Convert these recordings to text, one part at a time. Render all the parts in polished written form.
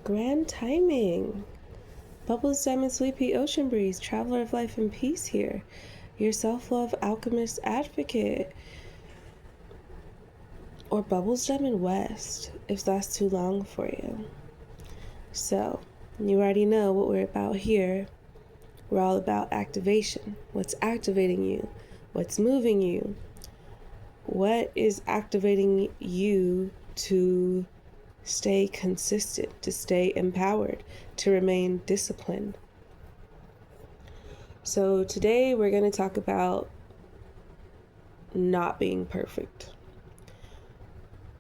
Grand timing. Bubbles, Diamond, Sweet Pea, Ocean Breeze, Traveler of Life and Peace here. Your self-love alchemist advocate. Or Bubbles, Diamond West, if that's too long for you. So, you already know what we're about here. We're all about activation. What's activating you? What's moving you? What is activating you to stay consistent, to stay empowered, to remain disciplined? So today we're going to talk about not being perfect.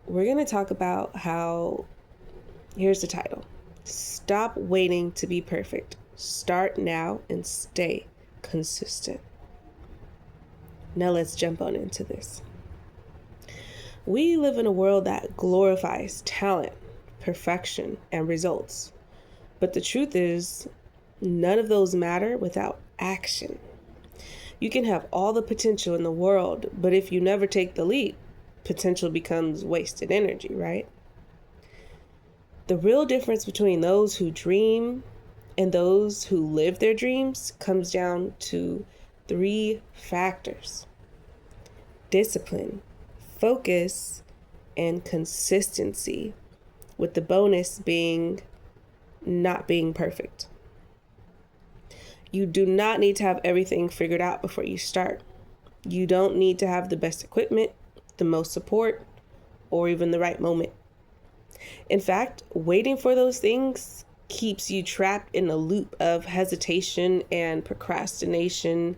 We're going to talk about how, here's the title: Stop waiting to be perfect. Start now and stay consistent. Now let's jump on into this. We live in a world that glorifies talent, perfection, and results. But the truth is, none of those matter without action. You can have all the potential in the world, but if you never take the leap, potential becomes wasted energy, right? The real difference between those who dream and those who live their dreams comes down to 3 factors: discipline, focus, and consistency, with the bonus being not being perfect. You do not need to have everything figured out before you start. You don't need to have the best equipment, the most support, or even the right moment. In fact, waiting for those things keeps you trapped in a loop of hesitation and procrastination,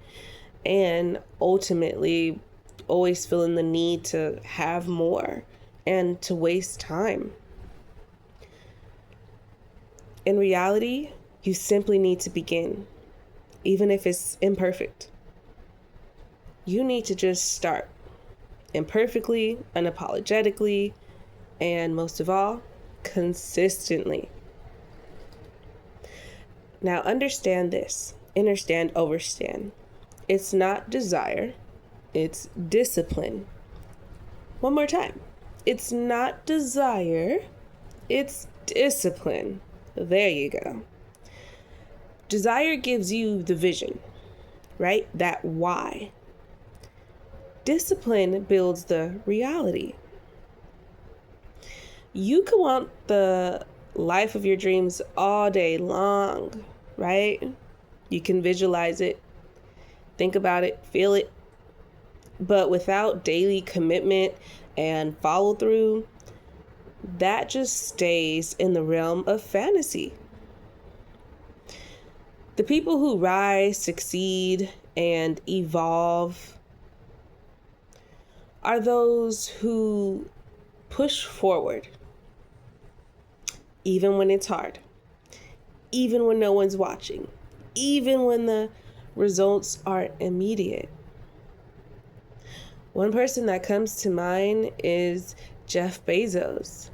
and ultimately always feeling the need to have more and to waste time. In reality, you simply need to begin, even if it's imperfect. You need to just start, imperfectly, unapologetically, and most of all, consistently. Now understand this. Understand, overstand. It's not desire, it's discipline. One more time. It's not desire, it's discipline. There you go. Desire gives you the vision, right? That why. Discipline builds the reality. You can want the life of your dreams all day long, right? You can visualize it, think about it, feel it. But without daily commitment and follow through, that just stays in the realm of fantasy. The people who rise, succeed, and evolve are those who push forward, even when it's hard, even when no one's watching, even when the results aren't immediate. One person that comes to mind is Jeff Bezos,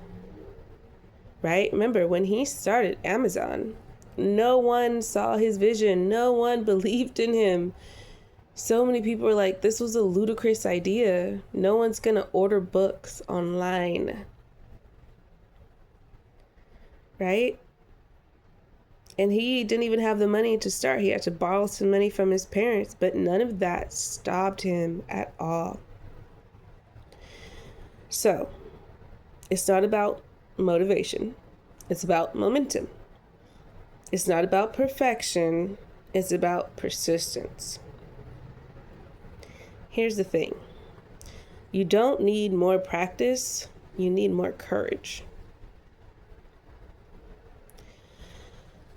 right? Remember, when he started Amazon, no one saw his vision. No one believed in him. So many people were like, this was a ludicrous idea. No one's going to order books online, right? And he didn't even have the money to start. He had to borrow some money from his parents, but none of that stopped him at all. So, it's not about motivation. It's about momentum. It's not about perfection. It's about persistence. Here's the thing. You don't need more practice. You need more courage.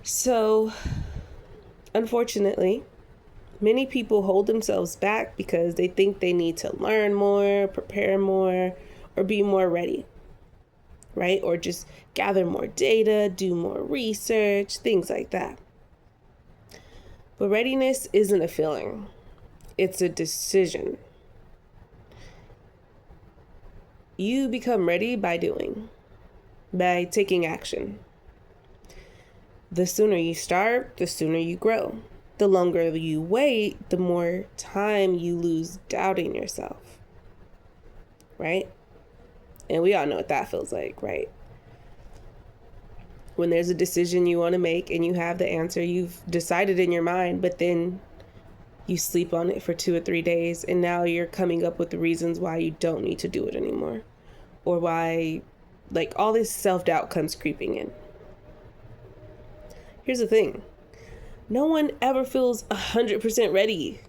So, unfortunately, many people hold themselves back because they think they need to learn more, prepare more, or be more ready, right? Or just gather more data, do more research, things like that. But readiness isn't a feeling. It's a decision. You become ready by doing, by taking action. The sooner you start, the sooner you grow. The longer you wait, the more time you lose doubting yourself, right? And we all know what that feels like, right? When there's a decision you want to make and you have the answer you've decided in your mind, but then you sleep on it for 2 or 3 days, and now you're coming up with the reasons why you don't need to do it anymore, or why, like, all this self-doubt comes creeping in. Here's the thing. No one ever feels 100% ready.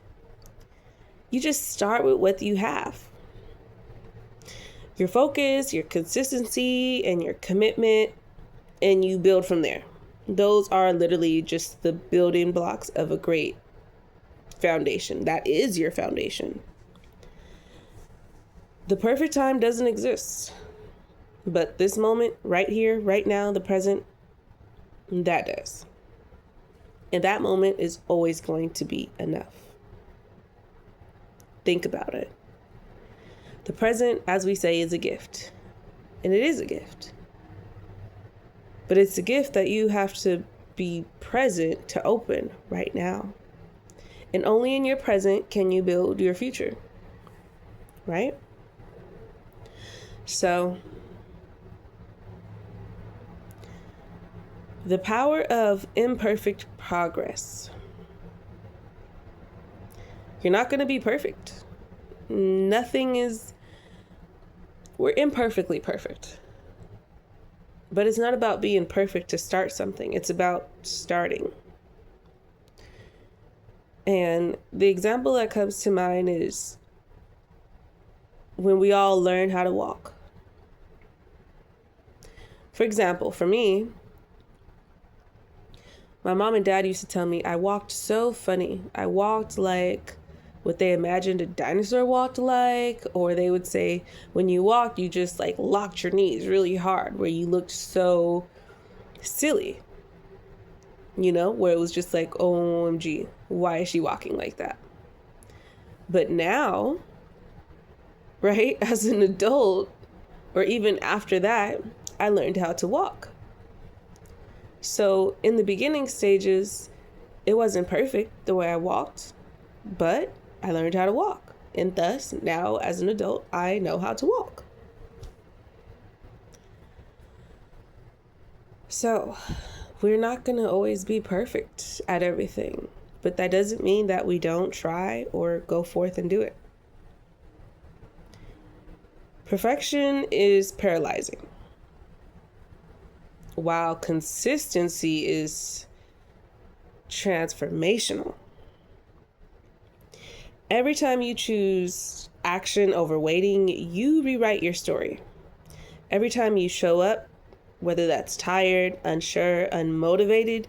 You just start with what you have. Your focus, your consistency, and your commitment, and you build from there. Those are literally just the building blocks of a great foundation. That is your foundation. The perfect time doesn't exist. But this moment, right here, right now, the present, that does. And that moment is always going to be enough. Think about it. The present, as we say, is a gift. And it is a gift. But it's a gift that you have to be present to open right now. And only in your present can you build your future. Right? So, the power of imperfect progress. You're not going to be perfect. We're imperfectly perfect. But it's not about being perfect to start something. It's about starting. And the example that comes to mind is when we all learn how to walk. For example, for me, my mom and dad used to tell me I walked so funny. I walked like what they imagined a dinosaur walked like, or they would say when you walked, you just like locked your knees really hard, where you looked so silly, where it was just like, OMG, why is she walking like that? But now, right, as an adult, or even after that, I learned how to walk. So in the beginning stages, it wasn't perfect the way I walked, but I learned how to walk. And thus, now as an adult, I know how to walk. So, we're not going to always be perfect at everything, but that doesn't mean that we don't try or go forth and do it. Perfection is paralyzing, while consistency is transformational. Every time you choose action over waiting, you rewrite your story. Every time you show up, whether that's tired, unsure, unmotivated,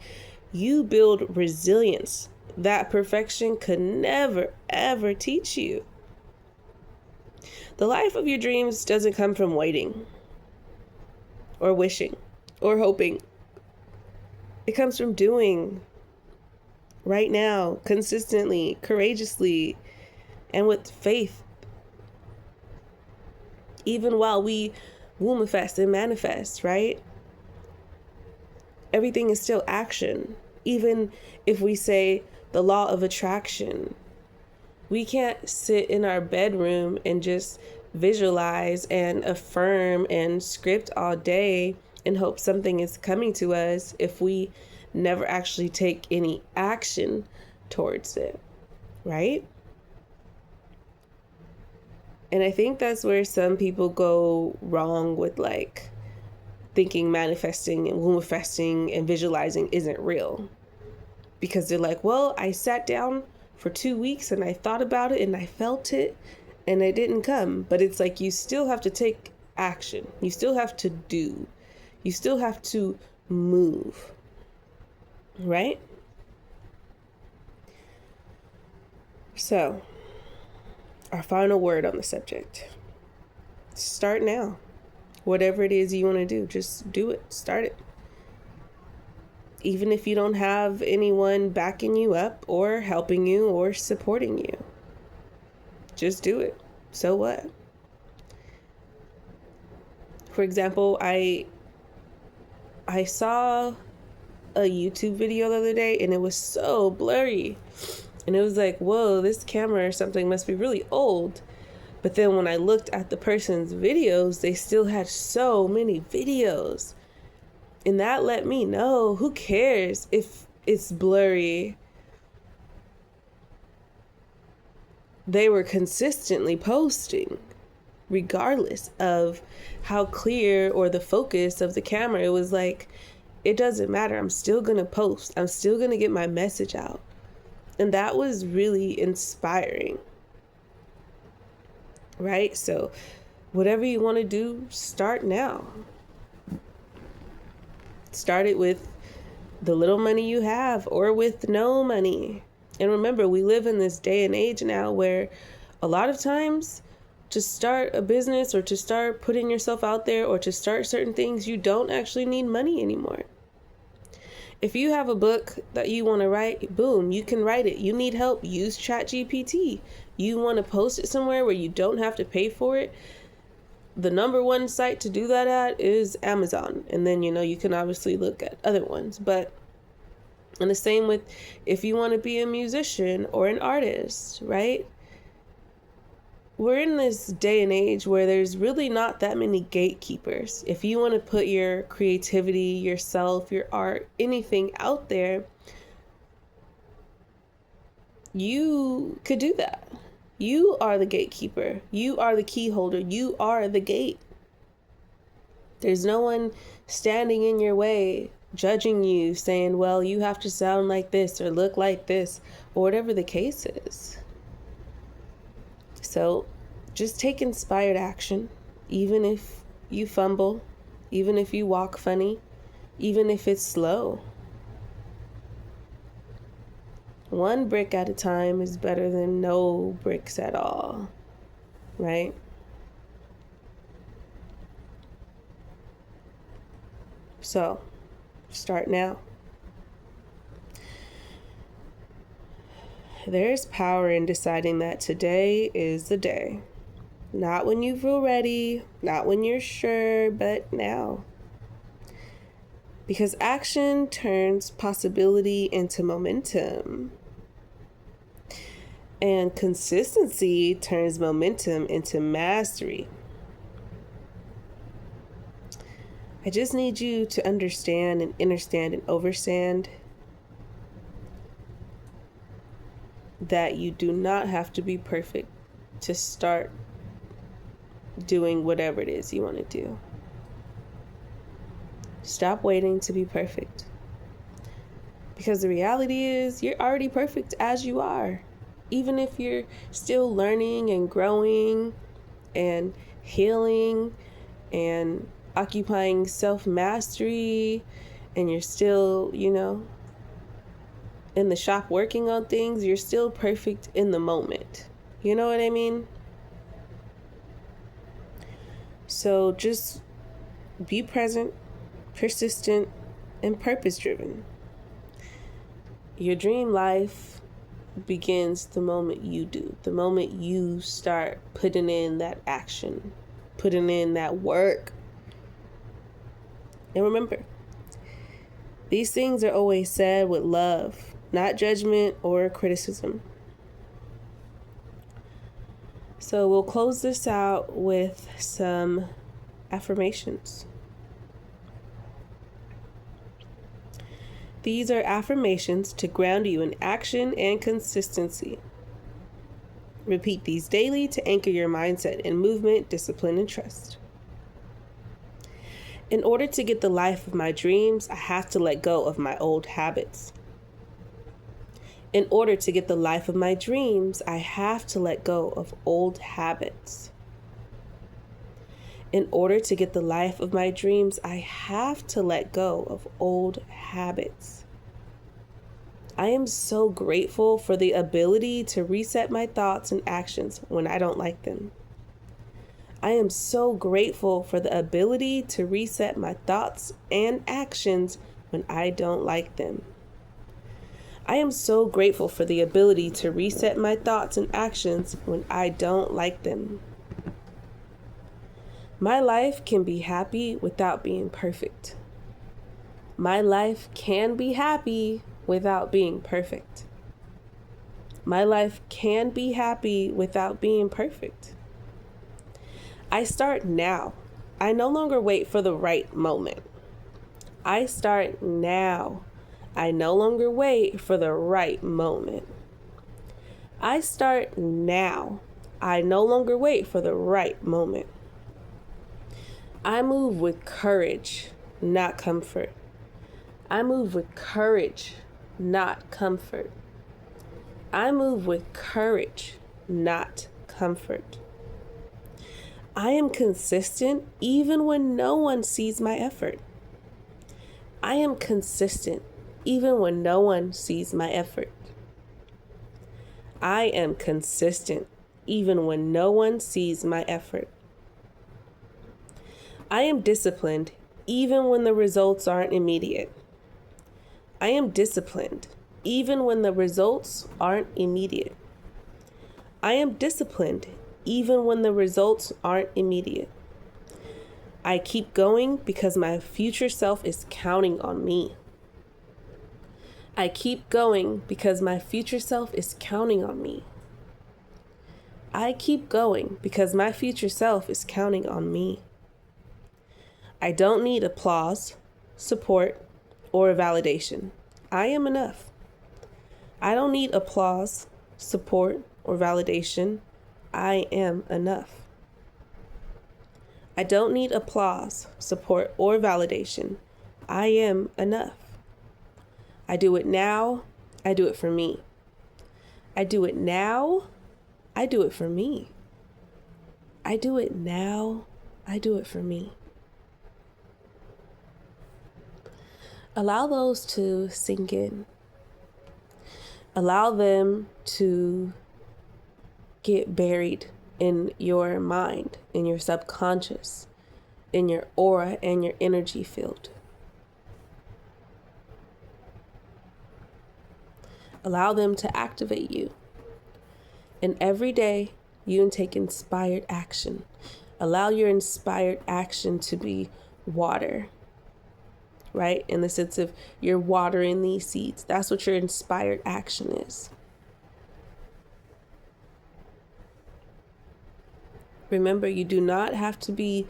you build resilience that perfection could never, ever teach you. The life of your dreams doesn't come from waiting or wishing or hoping. It comes from doing right now, consistently, courageously, and with faith. Even while we womifest and manifest, right? Everything is still action. Even if we say the law of attraction, we can't sit in our bedroom and just visualize and affirm and script all day and hope something is coming to us if we never actually take any action towards it, right? And I think that's where some people go wrong with like thinking manifesting and womifesting and visualizing isn't real. Because they're like, well, I sat down for 2 weeks and I thought about it and I felt it and it didn't come. But it's like you still have to take action. You still have to do. You still have to move. Right? So, our final word on the subject. Start now. Whatever it is you want to do, just do it. Start it. Even if you don't have anyone backing you up or helping you or supporting you. Just do it. So what? For example, I saw a YouTube video the other day and it was so blurry. And it was like, whoa, this camera or something must be really old. But then when I looked at the person's videos, they still had so many videos. And that let me know, who cares if it's blurry? They were consistently posting, regardless of how clear or the focus of the camera. It was like, it doesn't matter. I'm still going to post. I'm still going to get my message out. And that was really inspiring. Right? So whatever you want to do, start now. Start it with the little money you have or with no money. And remember, we live in this day and age now where a lot of times to start a business or to start putting yourself out there or to start certain things, you don't actually need money anymore. If you have a book that you want to write, boom, you can write it. You need help, use ChatGPT. You want to post it somewhere where you don't have to pay for it. The number one site to do that at is Amazon. And then, you can obviously look at other ones. And the same with if you want to be a musician or an artist, right? We're in this day and age where there's really not that many gatekeepers. If you want to put your creativity, yourself, your art, anything out there, you could do that. You are the gatekeeper. You are the key holder. You are the gate. There's no one standing in your way, judging you, saying, well, you have to sound like this or look like this, or whatever the case is. So just take inspired action, even if you fumble, even if you walk funny, even if it's slow. One brick at a time is better than no bricks at all, right? So, start now. There's power in deciding that today is the day. Not when you feel ready, not when you're sure, but now. Because action turns possibility into momentum. And consistency turns momentum into mastery. I just need you to understand and understand and overstand that you do not have to be perfect to start doing whatever it is you want to do. Stop waiting to be perfect. Because the reality is you're already perfect as you are. Even if you're still learning and growing and healing and occupying self-mastery, and you're still, in the shop working on things, you're still perfect in the moment. You know what I mean? So just be present, persistent, and purpose-driven. Your dream life begins the moment you do, the moment you start putting in that action, putting in that work. And remember, these things are always said with love, not judgment or criticism. So we'll close this out with some affirmations. These are affirmations to ground you in action and consistency. Repeat these daily to anchor your mindset in movement, discipline, and trust. In order to get the life of my dreams, I have to let go of my old habits. In order to get the life of my dreams, I have to let go of old habits. In order to get the life of my dreams, I have to let go of old habits. I am so grateful for the ability to reset my thoughts and actions when I don't like them. I am so grateful for the ability to reset my thoughts and actions when I don't like them. I am so grateful for the ability to reset my thoughts and actions when I don't like them. My life can be happy without being perfect. My life can be happy without being perfect. My life can be happy without being perfect. I start now. I no longer wait for the right moment. I start now. I no longer wait for the right moment. I start now. I no longer wait for the right moment. I move with courage, not comfort. I move with courage, not comfort. I move with courage, not comfort. I am consistent even when no one sees my effort. I am consistent even when no one sees my effort. I am consistent even when no one sees my effort. I am disciplined even when the results aren't immediate. I am disciplined even when the results aren't immediate. I am disciplined even when the results aren't immediate. I keep going because my future self is counting on me. I keep going because my future self is counting on me. I keep going because my future self is counting on me. I don't need applause, support, or validation. I am enough. I don't need applause, support, or validation. I am enough. I don't need applause, support, or validation. I am enough. I do it now. I do it for me. I do it now. I do it for me. I do it now. I do it for me. Allow those to sink in. Allow them to get buried in your mind, in your subconscious, in your aura and your energy field. Allow them to activate you. And every day you take inspired action. Allow your inspired action to be water, right? In the sense of you're watering these seeds. That's what your inspired action is. Remember, you do not have to be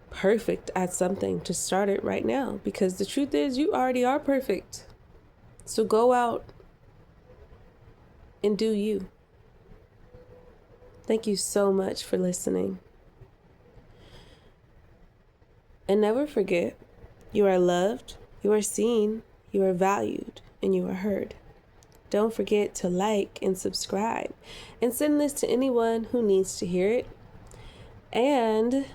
perfect at something to start it right now, because the truth is you already are perfect. So go out and do you. Thank you so much for listening. And never forget, you are loved, you are seen, you are valued, and you are heard. Don't forget to like and subscribe and send this to anyone who needs to hear it. And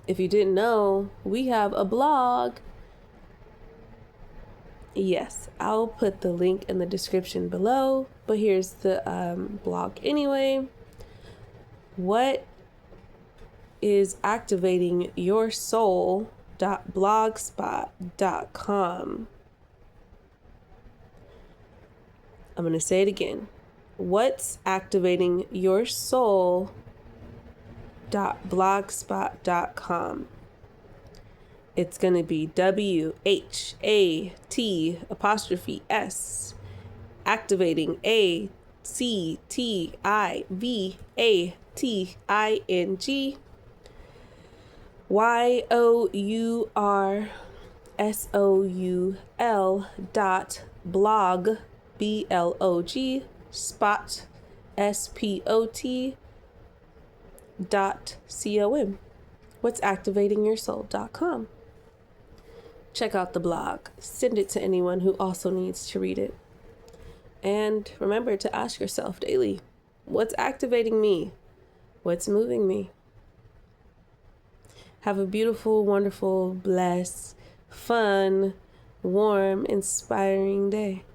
if you didn't know, we have a blog. Yes, I'll put the link in the description below, but here's the blog anyway. What is activating your soul.blogspot.com. I'm going to say it again. What's activating your soul.blogspot.com. It's going to be WHAT''S activating ACTIVATING YOURSOUL.blog BLOG spot SPOT.com. What's activating your soul.com. Check out the blog. Send it to anyone who also needs to read it. And remember to ask yourself daily, what's activating me? What's moving me? Have a beautiful, wonderful, blessed, fun, warm, inspiring day.